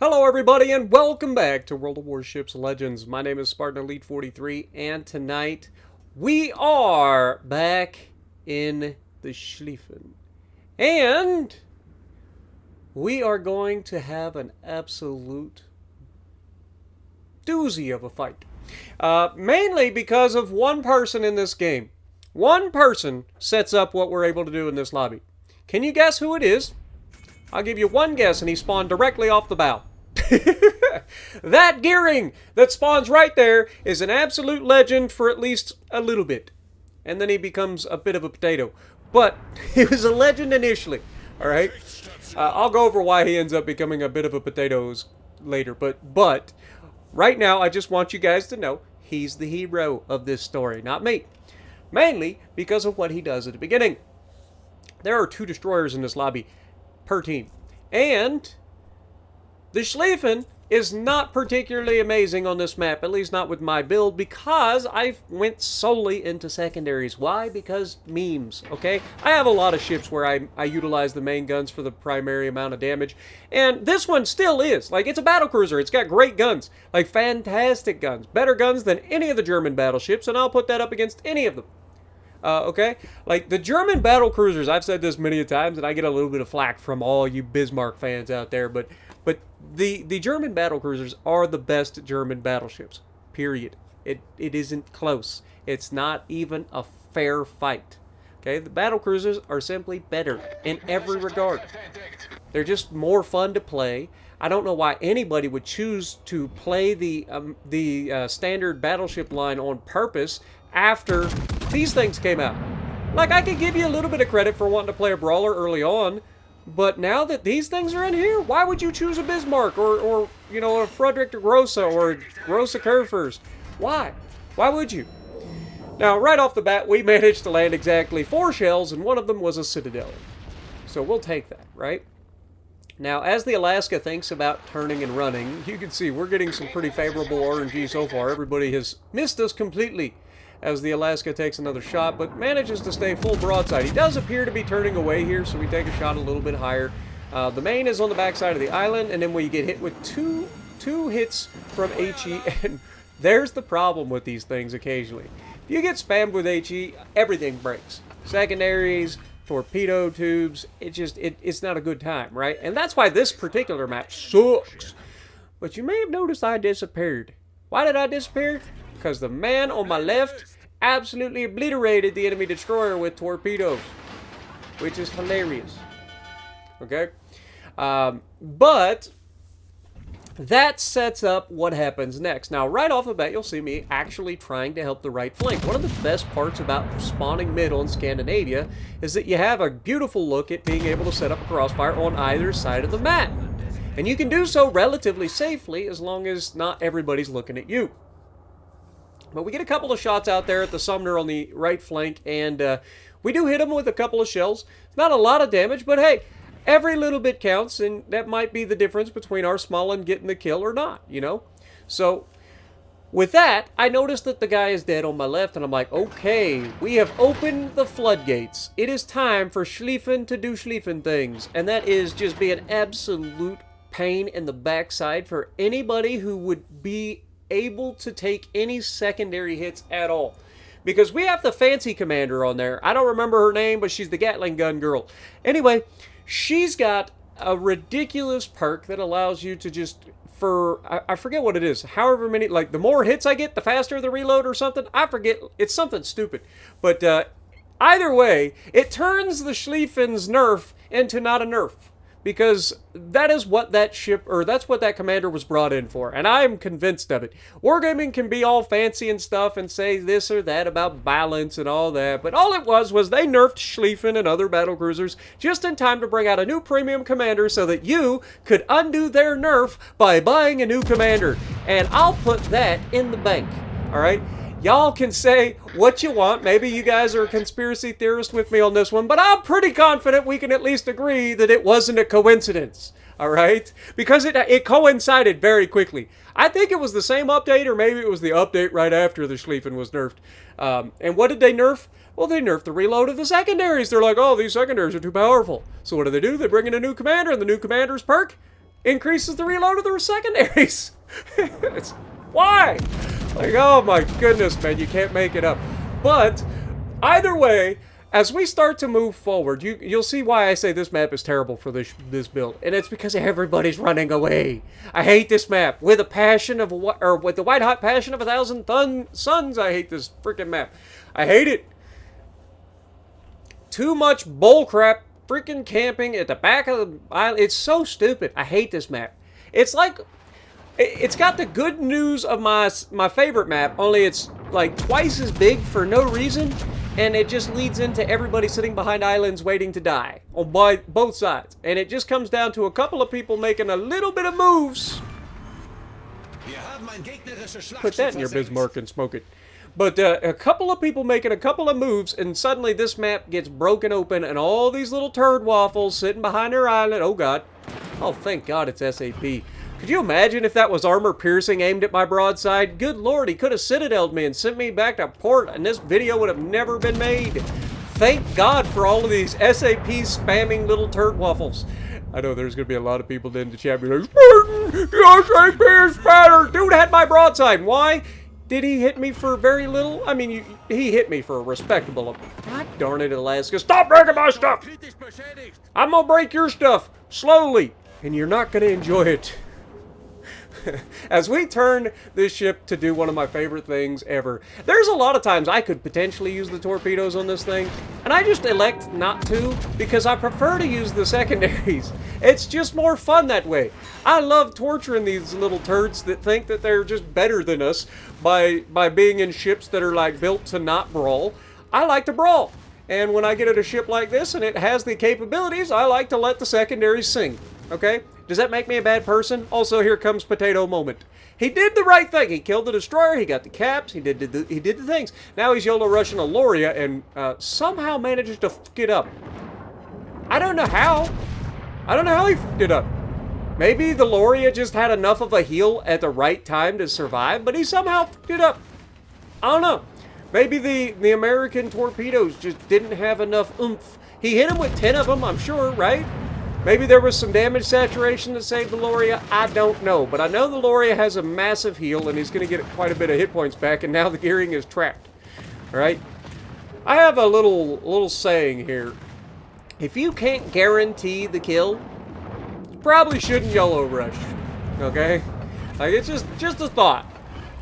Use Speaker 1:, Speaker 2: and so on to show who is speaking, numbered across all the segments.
Speaker 1: Hello everybody and welcome back to World of Warships Legends. My name is Spartan Elite 43 and tonight we are back in the Schlieffen. And we are going to have an absolute doozy of a fight. Mainly because of one person in this game. One person sets up what we're able to do in this lobby. Can you guess who it is? I'll give you one guess and he spawned directly off the bow. That gearing that spawns right there is an absolute legend for at least a little bit. And then he becomes a bit of a potato. But he was a legend initially. Alright? I'll go over why he ends up becoming a bit of a potato later. But right now I just want you guys to know he's the hero of this story, not me. Mainly because of what he does at the beginning. There are 2 destroyers in this lobby per team. And the Schlieffen is not particularly amazing on this map, at least not with my build, because I went solely into secondaries. Why? Because memes, okay? I have a lot of ships where I utilize the main guns for the primary amount of damage, and this one still is. Like, it's a battlecruiser. It's got great guns, like fantastic guns, better guns than any of the German battleships, and I'll put that up against any of them. Okay? Like, the German battlecruisers, I've said this many a times, and I get a little bit of flack from all you Bismarck fans out there, but the German battlecruisers are the best German battleships. Period. It isn't close. It's not even a fair fight. Okay? The battlecruisers are simply better in every regard. They're just more fun to play. I don't know why anybody would choose to play the standard battleship line on purpose after these things came out. Like, I could give you a little bit of credit for wanting to play a Brawler early on, but now that these things are in here, why would you choose a Bismarck or you know, a Friedrich de Grosse or a Grosse Kurfürst? Why? Why would you? Now, right off the bat, we managed to land exactly 4 shells, and one of them was a Citadel. So we'll take that, right? Now, as the Alaska thinks about turning and running, you can see we're getting some pretty favorable RNG so far. Everybody has missed us completely as the Alaska takes another shot, but manages to stay full broadside. He does appear to be turning away here, so we take a shot a little bit higher. The main is on the backside of the island, and then we get hit with two hits from HE, and there's the problem with these things occasionally. If you get spammed with HE, everything breaks. Secondaries, torpedo tubes, it's not a good time, right? And that's why this particular map sucks. But you may have noticed I disappeared. Why did I disappear? Because the man on my left absolutely obliterated the enemy destroyer with torpedoes, which is hilarious. Okay? But that sets up what happens next. Now, right off the bat, you'll see me actually trying to help the right flank. One of the best parts about spawning middle in Scandinavia is that you have a beautiful look at being able to set up a crossfire on either side of the map. And you can do so relatively safely as long as not everybody's looking at you. But we get a couple of shots out there at the Sumner on the right flank, and we do hit him with a couple of shells. Not a lot of damage, but hey, every little bit counts, and that might be the difference between our Smolin getting the kill or not, you know? So, with that, I noticed that the guy is dead on my left, and I'm like, okay, we have opened the floodgates. It is time for Schlieffen to do Schlieffen things, and that is just be an absolute pain in the backside for anybody who would be able to take any secondary hits at all. Because we have the fancy commander on there. I don't remember her name, but she's the Gatling gun girl. Anyway, she's got a ridiculous perk that allows you to just, I forget what it is, however many, like the more hits I get, the faster the reload or something. I forget, it's something stupid. But either way, it turns the Schlieffen's nerf into not a nerf. Because that is what that ship, or that's what that commander was brought in for. And I am convinced of it. Wargaming can be all fancy and stuff and say this or that about balance and all that. But all it was they nerfed Schlieffen and other battlecruisers just in time to bring out a new premium commander so that you could undo their nerf by buying a new commander. And I'll put that in the bank. Alright? Y'all can say what you want. Maybe you guys are a conspiracy theorist with me on this one, but I'm pretty confident we can at least agree that it wasn't a coincidence. All right? Because it coincided very quickly. I think it was the same update, or maybe it was the update right after the Schlieffen was nerfed. And what did they nerf? Well, they nerfed the reload of the secondaries. They're like, oh, these secondaries are too powerful. So what do? They bring in a new commander, and the new commander's perk? increases the reload of the secondaries. Why? Like, oh my goodness, man, you can't make it up. But either way, as we start to move forward, you'll see why I say this map is terrible for this build, and it's because everybody's running away. I hate this map with a passion of with the white hot passion of 1,000 suns. I hate this freaking map. I hate it. Too much bullcrap freaking camping at the back of the island. It's so stupid. I hate this map. It's like, it's got the good news of my favorite map, only it's like twice as big for no reason, and it just leads into everybody sitting behind islands waiting to die on both sides. And it just comes down to a couple of people making a little bit of moves. Put that in your Bismarck and smoke it. But a couple of people making a couple of moves, and suddenly this map gets broken open, and all these little turd waffles sitting behind their island. Oh, God. Oh, thank God it's SAP. Could you imagine if that was armor piercing aimed at my broadside? Good Lord, he could have citadeled me and sent me back to port, and this video would have never been made. Thank God for all of these SAP spamming little turd waffles. I know there's going to be a lot of people in the chat be like, Spartan, the SAP is better. Dude had my broadside. Why? Did he hit me for very little? I mean, he hit me for a respectable... God darn it, Alaska. Stop breaking my stuff! I'm going to break your stuff slowly, and you're not going to enjoy it. As we turn this ship to do one of my favorite things ever. There's a lot of times I could potentially use the torpedoes on this thing, and I just elect not to because I prefer to use the secondaries. It's just more fun that way. I love torturing these little turds that think that they're just better than us by being in ships that are like built to not brawl. I like to brawl. And when I get at a ship like this and it has the capabilities, I like to let the secondaries sing. Okay? Does that make me a bad person? Also, here comes potato moment. He did the right thing. He killed the destroyer. He got the caps. He did the things. Now he's YOLO rushing a Loria and somehow manages to fuck it up. I don't know how. I don't know how he fucked it up. Maybe the Loria just had enough of a heal at the right time to survive, but he somehow fucked it up. I don't know. Maybe the American torpedoes just didn't have enough oomph. He hit him with 10 of them, I'm sure, right? Maybe there was some damage saturation that saved the Loria. I don't know. But I know the Loria has a massive heal, and he's going to get quite a bit of hit points back, and now the gearing is trapped. Alright? I have a little saying here. If you can't guarantee the kill, you probably shouldn't YOLO rush. Okay? Like, it's just a thought.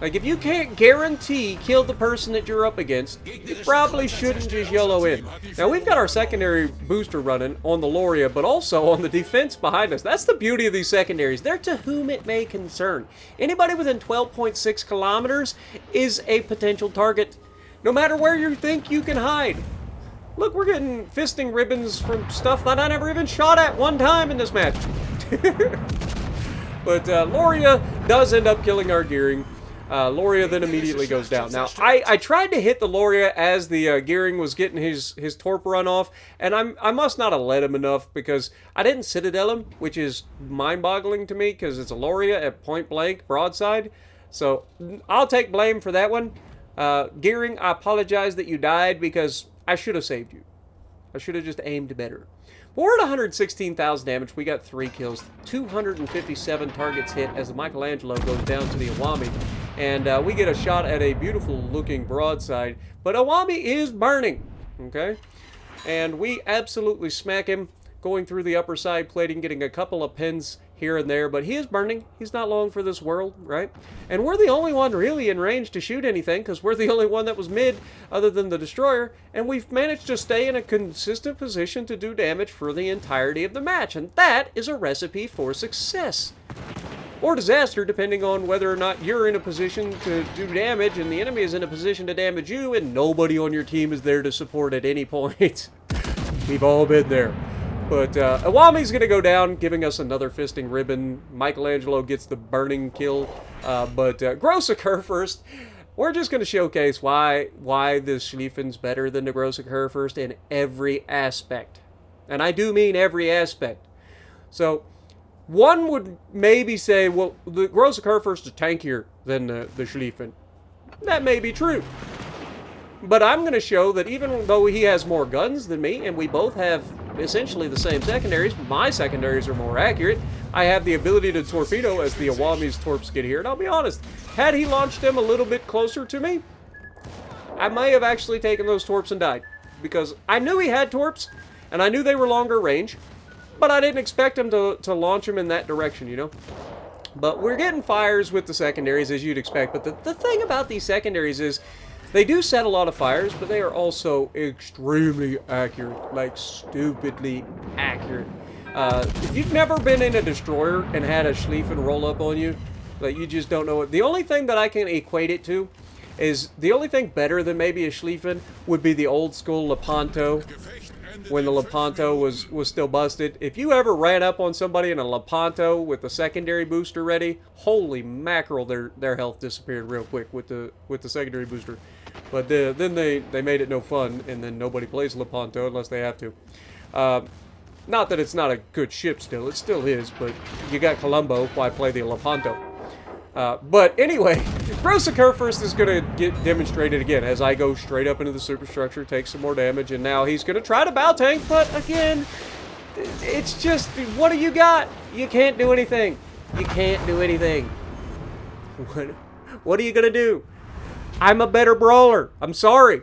Speaker 1: Like, if you can't guarantee kill the person that you're up against, you probably shouldn't just YOLO in. Now, we've got our secondary booster running on the Loria, but also on the defense behind us. That's the beauty of these secondaries. They're to whom it may concern. Anybody within 12.6 kilometers is a potential target, no matter where you think you can hide. Look, we're getting fisting ribbons from stuff that I never even shot at one time in this match. But Loria does end up killing our gearing. Loria then immediately goes down. Now, I tried to hit the Loria as the gearing was getting his torp run off, and I must not have let him enough because I didn't citadel him, which is mind-boggling to me because it's a Loria at point blank broadside. So I'll take blame for that one. Gearing, I apologize that you died because I should have saved you. I should have just aimed better. But we're at 116,000 damage. We got 3 kills, 257 targets hit as the Michelangelo goes down to the Awami. And we get a shot at a beautiful looking broadside. But Awami is burning, okay? And we absolutely smack him going through the upper side plating, getting a couple of pins here and there. But he is burning. He's not long for this world, right? And we're the only one really in range to shoot anything because we're the only one that was mid other than the destroyer. And we've managed to stay in a consistent position to do damage for the entirety of the match. And that is a recipe for success. Or disaster, depending on whether or not you're in a position to do damage and the enemy is in a position to damage you and nobody on your team is there to support at any point. We've all been there. But Awami's going to go down, giving us another fisting ribbon. Michelangelo gets the burning kill. But Gross occur first. We're just going to showcase why the Schlieffen's better than the Gross occur first in every aspect. And I do mean every aspect. So one would maybe say, well, the Gross occur first is tankier than the Schlieffen. That may be true. But I'm going to show that even though he has more guns than me, and we both have essentially the same secondaries, my secondaries are more accurate. I have the ability to torpedo as the Awami's torps get here. And I'll be honest, had he launched them a little bit closer to me, I may have actually taken those torps and died. Because I knew he had torps, and I knew they were longer range, but I didn't expect him to launch them in that direction, you know? But we're getting fires with the secondaries, as you'd expect. But the thing about these secondaries is they do set a lot of fires, but they are also extremely accurate. Like, stupidly accurate. If you've never been in a destroyer and had a Schlieffen roll up on you, like, you just don't know it. The only thing that I can equate it to is the only thing better than maybe a Schlieffen would be the old school Lepanto, when the Lepanto was still busted. If you ever ran up on somebody in a Lepanto with the secondary booster ready, holy mackerel, their health disappeared real quick with the secondary booster. But then they made it no fun, and then nobody plays Lepanto unless they have to. Not that it's not a good ship still, it still is, but you got Colombo, why play the Lepanto? But anyway, Grossiker first is going to get demonstrated again as I go straight up into the superstructure, take some more damage, and now he's going to try to bow tank, but again, it's just, what do you got? You can't do anything. You can't do anything. What are you going to do? I'm a better brawler. I'm sorry.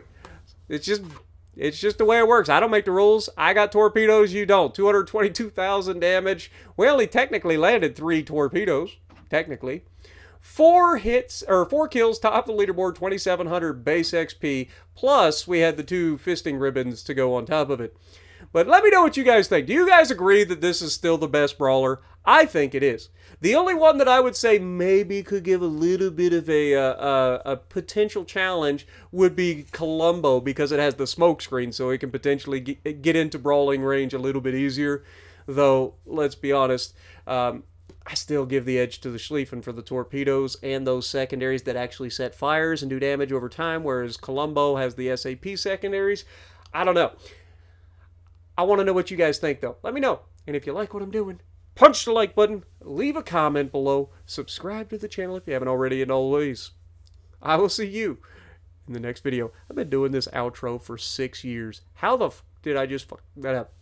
Speaker 1: It's just the way it works. I don't make the rules. I got torpedoes, you don't. 222,000 damage. We only technically landed 3 torpedoes, technically. 4 hits, or 4 kills, top the leaderboard, 2,700 base XP, plus we had the 2 fisting ribbons to go on top of it. But let me know what you guys think. Do you guys agree that this is still the best brawler? I think it is. The only one that I would say maybe could give a little bit of a potential challenge would be Colombo, because it has the smoke screen, so it can potentially get into brawling range a little bit easier. Though, let's be honest, I still give the edge to the Schlieffen for the torpedoes and those secondaries that actually set fires and do damage over time, whereas Colombo has the SAP secondaries. I don't know. I want to know what you guys think, though. Let me know. And if you like what I'm doing, punch the like button, leave a comment below, subscribe to the channel if you haven't already, and always, I will see you in the next video. I've been doing this outro for 6 years. How the did I just fuck that up?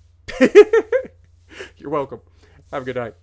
Speaker 1: You're welcome. Have a good night.